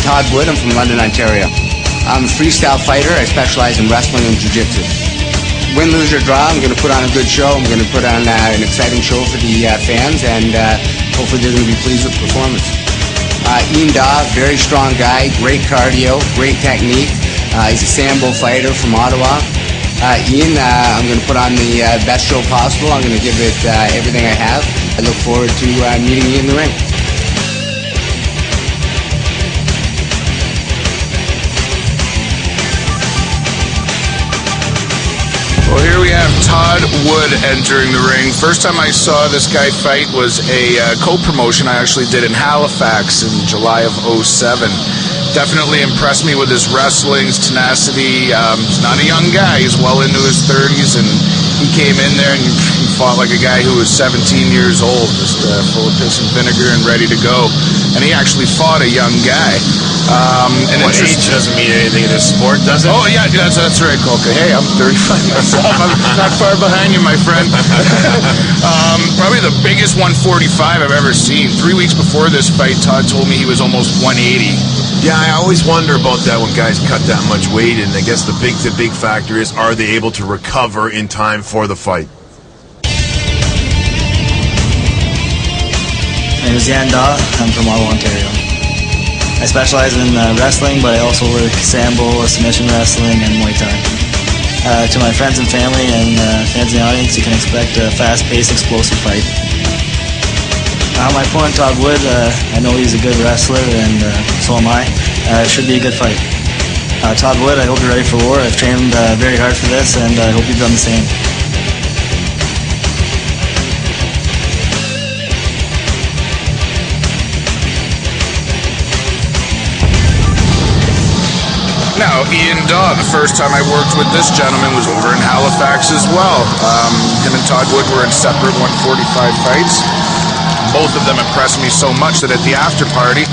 Todd Wood. I'm from London, Ontario. I'm a freestyle fighter. I specialize in wrestling and jiu-jitsu. Win, lose, or draw, I'm going to put on a good show. I'm going to put on an exciting show for the fans, and hopefully they're going to be pleased with the performance. Ian Daw, very strong guy, great cardio, great technique. He's a Sambo fighter from Ottawa. Ian, I'm going to put on the best show possible. I'm going to give it everything I have. I look forward to meeting you in the ring. Well, here we have Todd Wood entering the ring. First time I saw this guy fight was a co-promotion I actually did in Halifax in July of 2007. Definitely impressed me with his wrestling, his tenacity. He's not a young guy. He's well into his 30s, and he came in there and he fought like a guy who was 17 years old, just full of piss and vinegar and ready to go. And he actually fought a young guy. And age doesn't mean anything in this sport, does it? Oh, yeah, that's right, Colca. Hey, I'm 35 myself. I'm not far behind you, my friend. Probably the biggest 145 I've ever seen. 3 weeks before this fight, Todd told me he was almost 180. Yeah, I always wonder about that when guys cut that much weight, and I guess the big factor is, are they able to recover in time for the fight? My name is Yan Daw. I'm from Ottawa, Ontario. I specialize in wrestling, but I also work Sambo, submission wrestling, and Muay Thai. To my friends and family and fans in the audience, you can expect a fast-paced, explosive fight. My opponent, Todd Wood, I know he's a good wrestler, and so am I. It should be a good fight. Todd Wood, I hope you're ready for war. I've trained very hard for this, and I hope you've done the same. Now, Ian Daw, the first time I worked with this gentleman was over in Halifax as well. Him and Todd Wood were in separate 145 fights. Both of them impressed me so much that at the after party,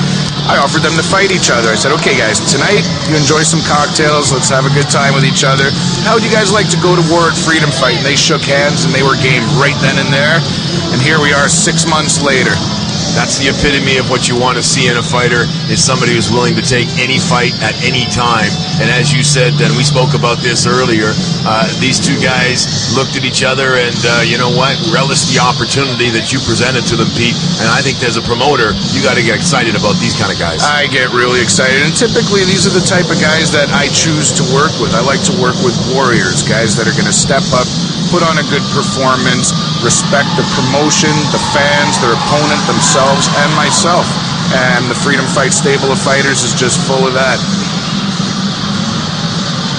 I offered them to fight each other. I said, okay guys, tonight you enjoy some cocktails, let's have a good time with each other. How would you guys like to go to war at Freedom Fight? And they shook hands and they were game right then and there. And here we are 6 months later. That's the epitome of what you want to see in a fighter, is somebody who's willing to take any fight at any time. And as you said, and we spoke about this earlier, these two guys looked at each other and, you know what, relished the opportunity that you presented to them, Pete. And I think as a promoter, you got to get excited about these kind of guys. I get really excited. And typically these are the type of guys that I choose to work with. I like to work with warriors, guys that are going to step up, put on a good performance, respect the promotion, the fans, their opponent, themselves, and myself. And the Freedom Fight stable of fighters is just full of that.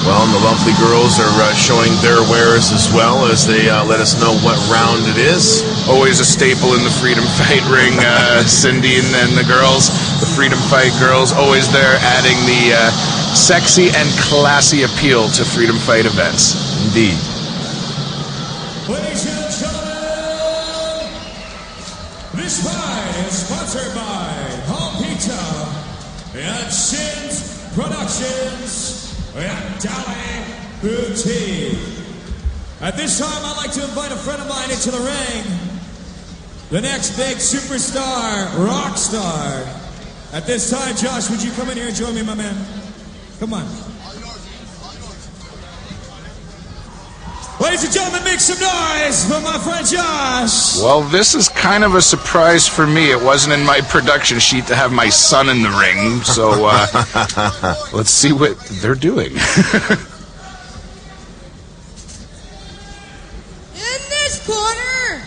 Well, and the lovely girls are showing their wares as well as they let us know what round it is. Always a staple in the Freedom Fight ring. Cindy and the girls, the Freedom Fight girls, always there adding the sexy and classy appeal to Freedom Fight events. Indeed. Ladies and gentlemen, this fight is sponsored by Home Pizza and Shins Productions and Dally Boutique. At this time, I'd like to invite a friend of mine into the ring, the next big superstar, rock star. At this time, Josh, would you come in here and join me, my man? Come on. Ladies and gentlemen, make some noise for my friend Josh. Well, this is kind of a surprise for me. It wasn't in my production sheet to have my son in the ring, so let's see what they're doing. In this corner,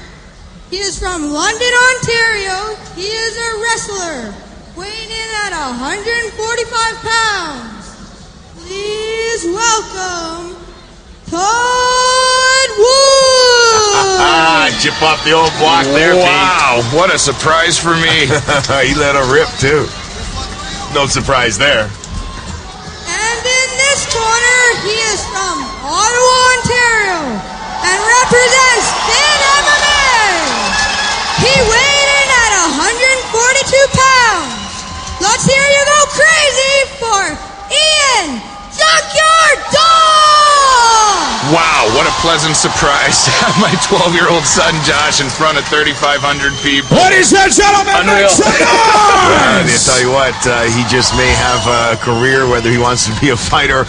he is from London, Ontario. He is a wrestler, weighing in at 145 pounds. Please welcome Todd Wood! Chip off the old block there, Pete. Wow, what a surprise for me. He let her rip, too. No surprise there. And in this corner, he is from Ottawa, Ontario, and represents Finn MMA. He weighed in at 142 pounds. Let's hear you go crazy for Ian Junkyard Daw! Wow, what a pleasant surprise to have my 12-year-old son Josh in front of 3,500 people. Ladies and gentlemen, make some I noise! tell you what, he just may have a career, whether he wants to be a fighter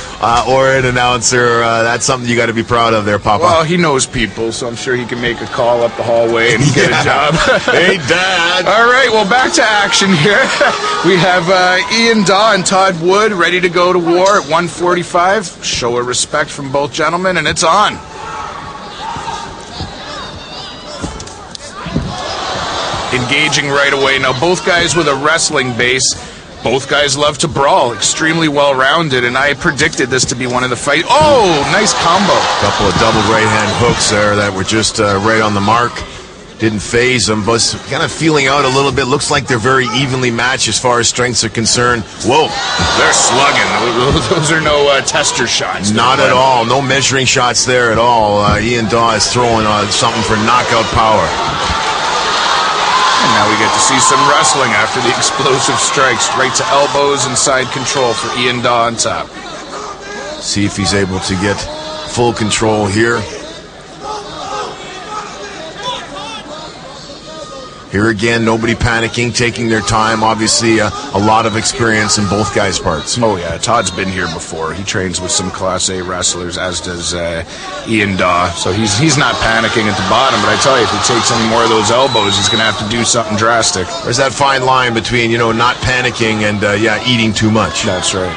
or an announcer. That's something you got to be proud of there, Papa. Well, he knows people, so I'm sure he can make a call up the hallway and get a job. Hey, Dad. All right, well, back to action here. We have Ian Daw and Todd Wood ready to go to war at 145. Show of respect from both gentlemen, and it's on. Engaging right away. Now, both guys with a wrestling base. Both guys love to brawl. Extremely well-rounded, and I predicted this to be one of the fight. Oh, nice combo. Couple of double right-hand hooks there that were just right on the mark. Didn't phase them, but kind of feeling out a little bit. Looks like they're very evenly matched as far as strengths are concerned. Whoa. They're slugging. Those are no tester shots. Not at all. No measuring shots there at all. Ian Daw is throwing something for knockout power. And now we get to see some wrestling after the explosive strikes. Right to elbows and side control for Ian Daw on top. See if he's able to get full control here. Here again, nobody panicking, taking their time. Obviously, a lot of experience in both guys' parts. Oh, yeah. Todd's been here before. He trains with some Class A wrestlers, as does Ian Daw. So he's not panicking at the bottom. But I tell you, if he takes any more of those elbows, he's going to have to do something drastic. There's that fine line between, not panicking and, eating too much. That's right.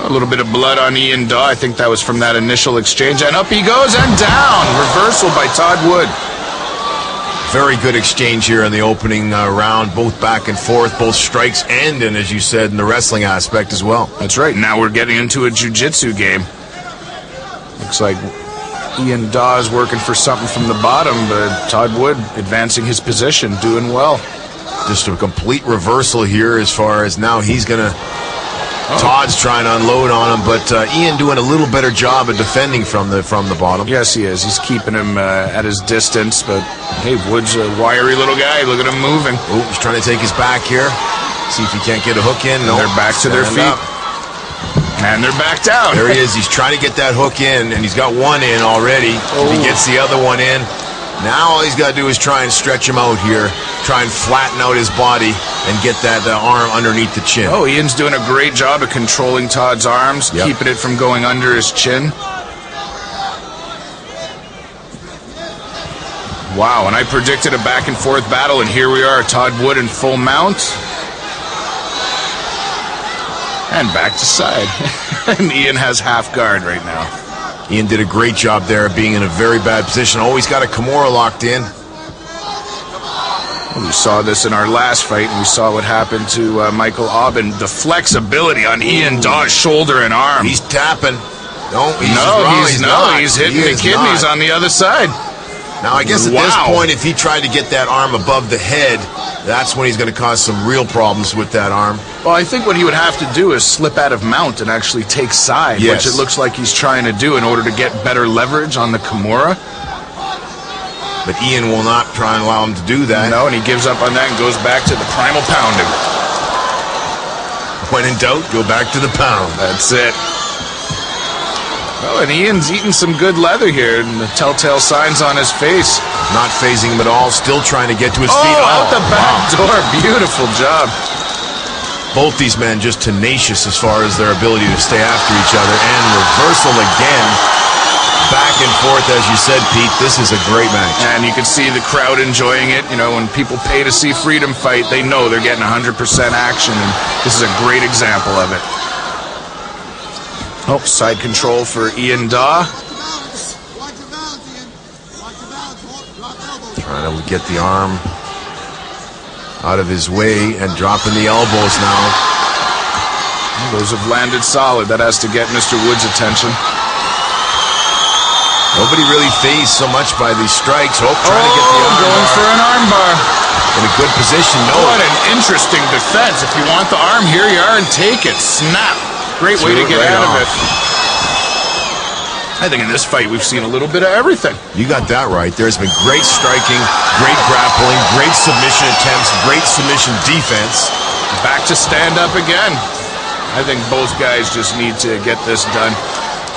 A little bit of blood on Ian Daw. I think that was from that initial exchange. And up he goes and down. Reversal by Todd Wood. Very good exchange here in the opening round, both back and forth, both strikes and as you said, in the wrestling aspect as well. That's right. Now we're getting into a jiu-jitsu game. Looks like Ian Daw is working for something from the bottom, but Todd Wood advancing his position, doing well. Just a complete reversal here as far as now he's going to... Todd's trying to unload on him, but Ian doing a little better job of defending from the bottom. Yes, he is. He's keeping him at his distance, but hey, Wood's a wiry little guy. Look at him moving. Oh, he's trying to take his back here. See if he can't get a hook in. No, they're back to their feet. And they're back down. There he is. He's trying to get that hook in, and he's got one in already. Oh. If he gets the other one in, now all he's got to do is try and stretch him out here, try and flatten out his body, and get that arm underneath the chin. Oh, Ian's doing a great job of controlling Todd's arms, keeping it from going under his chin. Wow, and I predicted a back-and-forth battle, and here we are, Todd Wood in full mount. And back to side. And Ian has half guard right now. Ian did a great job there of being in a very bad position. Always got a Kimura locked in. We saw this in our last fight, and we saw what happened to Michael Aubin. The flexibility on Ian Daw's shoulder and arm. He's tapping. He's hitting the kidneys on the other side. Now, I guess at this point, if he tried to get that arm above the head, that's when he's going to cause some real problems with that arm. Well, I think what he would have to do is slip out of mount and actually take side, which it looks like he's trying to do in order to get better leverage on the Kimura. But Ian will not try and allow him to do that. No, and he gives up on that and goes back to the primal pounding. When in doubt, go back to the pound. That's it. Well, and Ian's eating some good leather here, and the telltale signs on his face. Not phasing him at all, still trying to get to his feet. Out the back door. Beautiful job. Both these men just tenacious as far as their ability to stay after each other. And reversal again. Back and forth, as you said, Pete. This is a great match. And you can see the crowd enjoying it. You know, when people pay to see Freedom fight, they know they're getting 100% action, and this is a great example of it. Oh, side control for Ian Daw. Trying to get the arm out of his way and dropping the elbows now. Those have landed solid. That has to get Mr. Wood's attention. Nobody really phased so much by these strikes. Trying to get the arm going for an arm bar. In a good position. What an interesting defense. If you want the arm, here you are, and take it. Snap. Great way to get out of it. I think in this fight we've seen a little bit of everything. You got that right. There's been great striking, great grappling, great submission attempts, great submission defense. Back to stand up again. I think both guys just need to get this done.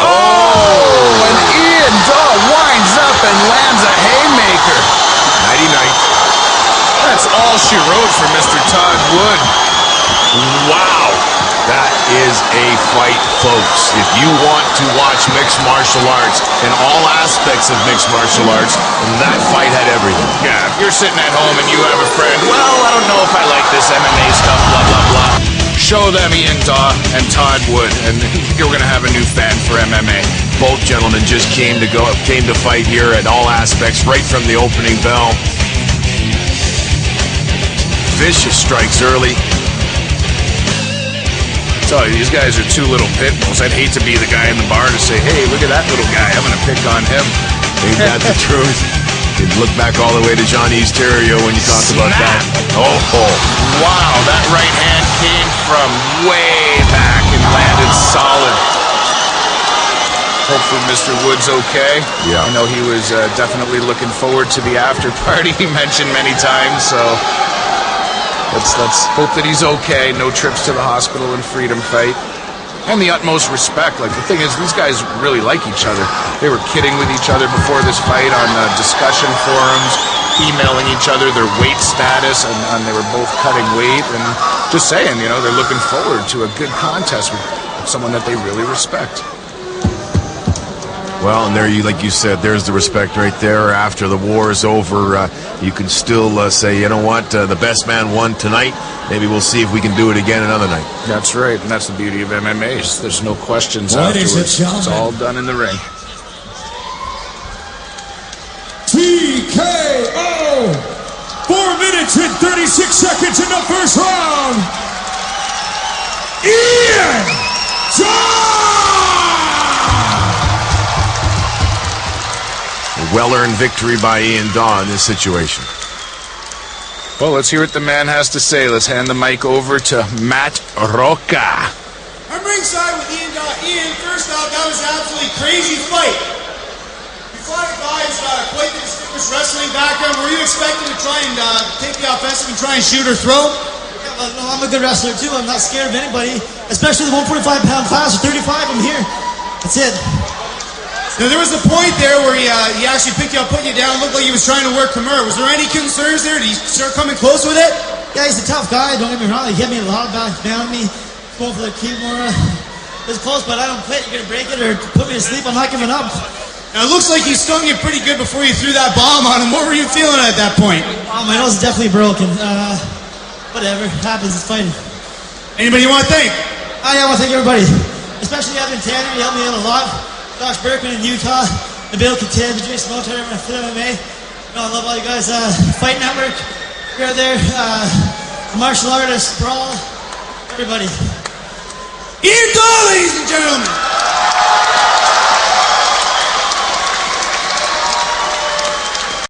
Oh! And Ian Daw, bumpy road for Mr. Todd Wood. Wow. That is a fight, folks. If you want to watch mixed martial arts and all aspects of mixed martial arts, that fight had everything. Yeah, if you're sitting at home and you have a friend, well, I don't know if I like this MMA stuff, blah, blah, blah. Show them Ian Daw and Todd Wood, and you're going to have a new fan for MMA. Both gentlemen just came to fight here at all aspects, right from the opening bell. Vicious strikes early. I tell you, these guys are two little pit bulls. I'd hate to be the guy in the bar to say, hey, look at that little guy. I'm going to pick on him. Ain't that the truth? You look back all the way to Johnny Esterio when you talked about that. Oh. Wow, that right hand came from way back and landed solid. Hopefully Mr. Wood's okay. Yeah. I know he was definitely looking forward to the after party he mentioned many times, so let's hope that he's okay. No trips to the hospital and freedom fight. And the utmost respect. Like, the thing is, these guys really like each other. They were kidding with each other before this fight on discussion forums, emailing each other their weight status, and they were both cutting weight. And just saying, you know, they're looking forward to a good contest with someone that they really respect. Well, and there you, like you said, there's the respect right there. After the war is over, you can still say, you know what, the best man won tonight. Maybe we'll see if we can do it again another night. That's right, and that's the beauty of MMA. There's no questions Ladies and afterwards. gentlemen. It's all done in the ring. TKO! 4 minutes and 36 seconds in the first round. Ian Daw! Well-earned victory by Ian Daw in this situation. Well, let's hear what the man has to say. Let's hand the mic over to Matt Roca. I'm ringside with Ian Daw. Ian, first off, that was an absolutely crazy fight. You fought a guy who's got quite the distinguished wrestling background. Were you expecting to try and take the offensive and try and shoot or throw? Yeah, well, no, I'm a good wrestler too. I'm not scared of anybody, especially the 145-pound class. 35, I'm here. That's it. Now, there was a point there where he actually picked you up, put you down, looked like he was trying to work Kimura. Was there any concerns there? Did he start coming close with it? Yeah, he's a tough guy. Don't get me wrong. He hit me a lot, down me, going for the Kimura. It was close, but I don't quit. You're gonna break it or put me to sleep. I'm not giving up. Now, it looks like he stung you pretty good before you threw that bomb on him. What were you feeling at that point? Oh, my nose is definitely broken. Whatever happens, it's fighting. Anybody you want to thank? Yeah, I want to thank everybody, especially Evan Tanner. He helped me out a lot. Josh Berkman in Utah, Nabil Katib, Jason Motar, Fit MMA. I love all you guys. Fight Network, you're there. Martial artists, Brawl, everybody. Ian Daw, ladies and gentlemen.